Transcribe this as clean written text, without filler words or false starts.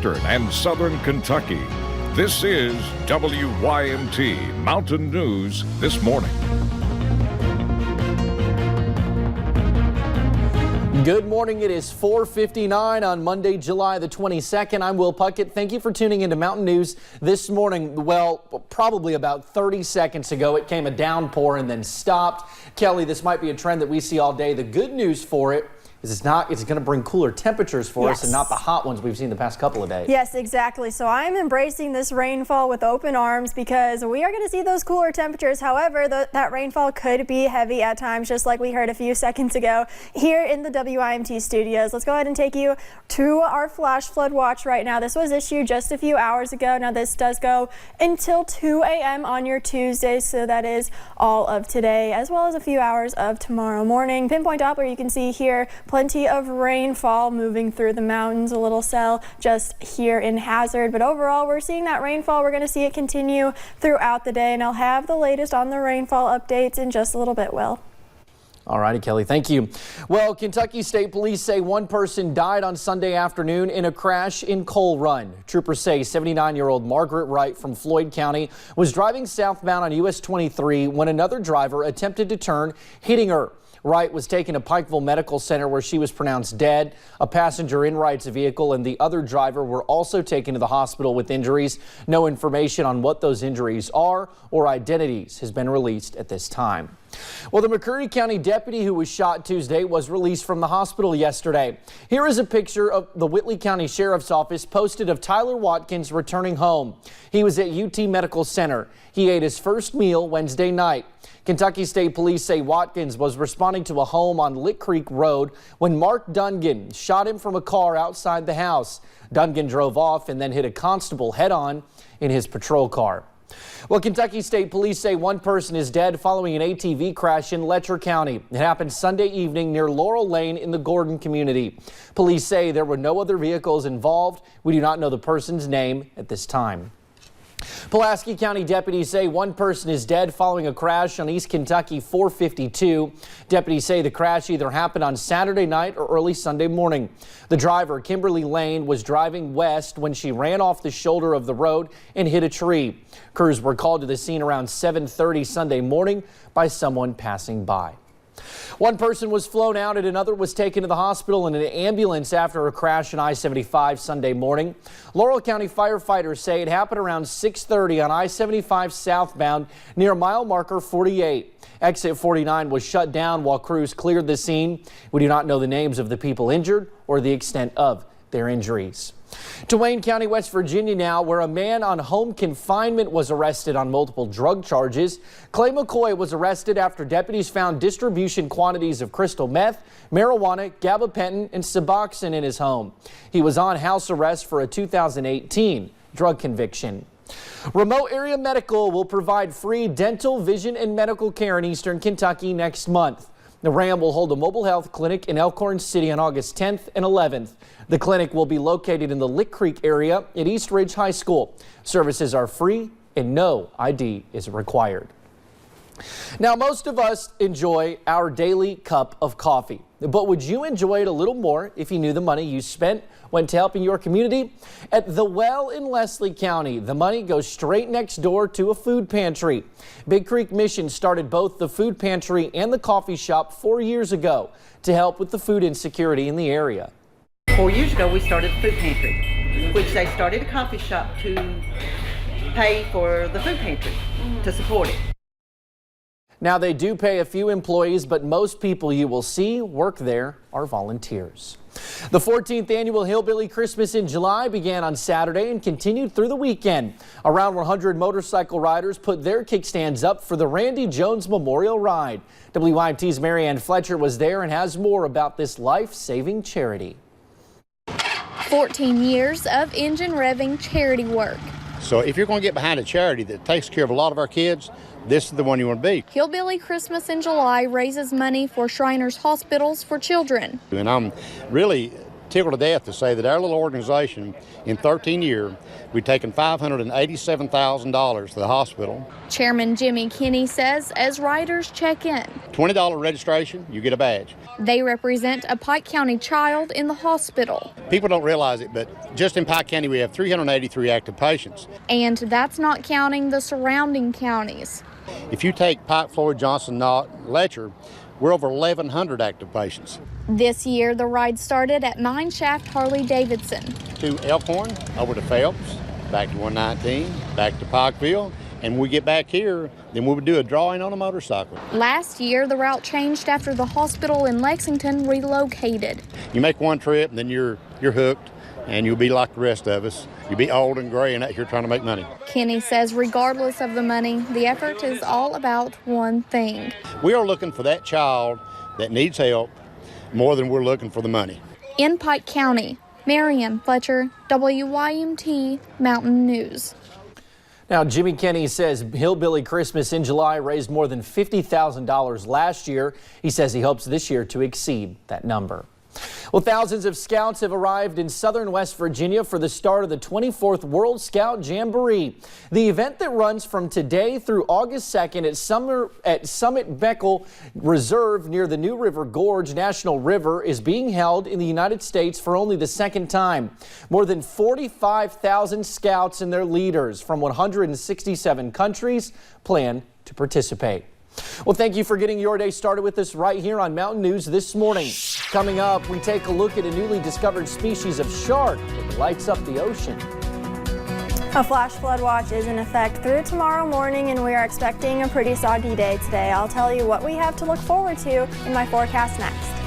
Eastern and Southern Kentucky. This is WYMT Mountain News This Morning. Good morning. It is 4:59 on Monday, July the 22nd. I'm Will Puckett. Thank you for tuning into Mountain News this morning. Well, probably about 30 seconds ago, it came a downpour and then stopped. Kelly, this might be a trend that we see all day. The good news for it is it's going to bring cooler temperatures for us and not the hot ones we've seen the past couple of days. Yes, exactly. So I'm embracing this rainfall with open arms because we are going to see those cooler temperatures. However, that rainfall could be heavy at times, just like we heard a few seconds ago here in the WIMT studios. Let's go ahead and take you to our flash flood watch right now. This was issued just a few hours ago. Now this does go until 2 a.m. on your Tuesday, so that is all of today, as well as a few hours of tomorrow morning. Pinpoint Doppler, you can see here plenty of rainfall moving through the mountains, a little cell just here in Hazard. But overall, we're seeing that rainfall. We're going to see it continue throughout the day, and I'll have the latest on the rainfall updates in just a little bit, Will. All righty, Kelly, thank you. Well, Kentucky State Police say one person died on Sunday afternoon in a crash in Coal Run. Troopers say 79-year-old Margaret Wright from Floyd County was driving southbound on US 23 when another driver attempted to turn, hitting her. Wright was taken to Pikeville Medical Center where she was pronounced dead. A passenger in Wright's vehicle and the other driver were also taken to the hospital with injuries. No information on what those injuries are or identities has been released at this time. Well, the McCreary County deputy who was shot Tuesday was released from the hospital yesterday. Here is a picture of the Whitley County Sheriff's Office posted of Tyler Watkins returning home. He was at UT Medical Center. He ate his first meal Wednesday night. Kentucky State Police say Watkins was responding to a home on Lick Creek Road when Mark Dungan shot him from a car outside the house. Dungan drove off and then hit a constable head-on in his patrol car. Well, Kentucky State Police say one person is dead following an ATV crash in Letcher County. It happened Sunday evening near Laurel Lane in the Gordon community. Police say there were no other vehicles involved. We do not know the person's name at this time. Pulaski County deputies say one person is dead following a crash on East Kentucky 452. Deputies say the crash either happened on Saturday night or early Sunday morning. The driver, Kimberly Lane, was driving west when she ran off the shoulder of the road and hit a tree. Crews were called to the scene around 7:30 Sunday morning by someone passing by. One person was flown out and another was taken to the hospital in an ambulance after a crash on I-75 Sunday morning. Laurel County firefighters say it happened around 6:30 on I-75 southbound near mile marker 48. Exit 49 was shut down while crews cleared the scene. We do not know the names of the people injured or the extent of their injuries. To Wayne County, West Virginia now, where a man on home confinement was arrested on multiple drug charges. Clay McCoy was arrested after deputies found distribution quantities of crystal meth, marijuana, gabapentin, and Suboxone in his home. He was on house arrest for a 2018 drug conviction. Remote Area Medical will provide free dental, vision, and medical care in Eastern Kentucky next month. The RAM will hold a mobile health clinic in Elkhorn City on August 10th and 11th. The clinic will be located in the Lick Creek area at East Ridge High School. Services are free and no ID is required. Now, most of us enjoy our daily cup of coffee, but would you enjoy it a little more if you knew the money you spent went to helping your community? At The Well in Leslie County, the money goes straight next door to a food pantry. Big Creek Mission started both the food pantry and the coffee shop 4 years ago to help with the food insecurity in the area. 4 years ago, we started the food pantry, which they started a coffee shop to pay for the food pantry, to support it. Now, they do pay a few employees, but most people you will see work there are volunteers. The 14th annual Hillbilly Christmas in July began on Saturday and continued through the weekend. Around 100 motorcycle riders put their kickstands up for the Randy Jones Memorial Ride. WYMT's Marianne Fletcher was there and has more about this life-saving charity. 14 years of engine revving charity work. So if you're going to get behind a charity that takes care of a lot of our kids, this is the one you want to be. Hillbilly Christmas in July raises money for Shriners Hospitals for Children. And I'm really tickled to death to say that our little organization, in 13 years, we've taken $587,000 to the hospital. Chairman Jimmy Kinney says as riders check in, $20 registration, you get a badge. they represent a Pike County child in the hospital. People don't realize it, but just in Pike County we have 383 active patients. And that's not counting the surrounding counties. If you take Pike, Floyd, Johnson, Knott, Letcher, we're over 1,100 active patients. This year, the ride started at Mine Shaft Harley-Davidson. To Elkhorn, over to Phelps, back to 119, back to Pikeville, and when we get back here, then we would do a drawing on a motorcycle. Last year, the route changed after the hospital in Lexington relocated. You make one trip, and then you're hooked, and you'll be like the rest of us. You'll be old and gray and out here trying to make money. Kenny says regardless of the money, the effort is all about one thing. We are looking for that child that needs help more than we're looking for the money. In Pike County, Marianne Fletcher, WYMT Mountain News. Now, Jimmy Kinney says Hillbilly Christmas in July raised more than $50,000 last year. He says he hopes this year to exceed that number. Well, thousands of scouts have arrived in southern West Virginia for the start of the 24th World Scout Jamboree. The event that runs from today through August 2nd at Summit Beckel Reserve near the New River Gorge National River is being held in the United States for only the second time. More than 45,000 scouts and their leaders from 167 countries plan to participate. Well, thank you for getting your day started with us right here on Mountain News this morning. Coming up, we take a look at a newly discovered species of shark that lights up the ocean. A flash flood watch is in effect through tomorrow morning, and we are expecting a pretty soggy day today. I'll tell you what we have to look forward to in my forecast next.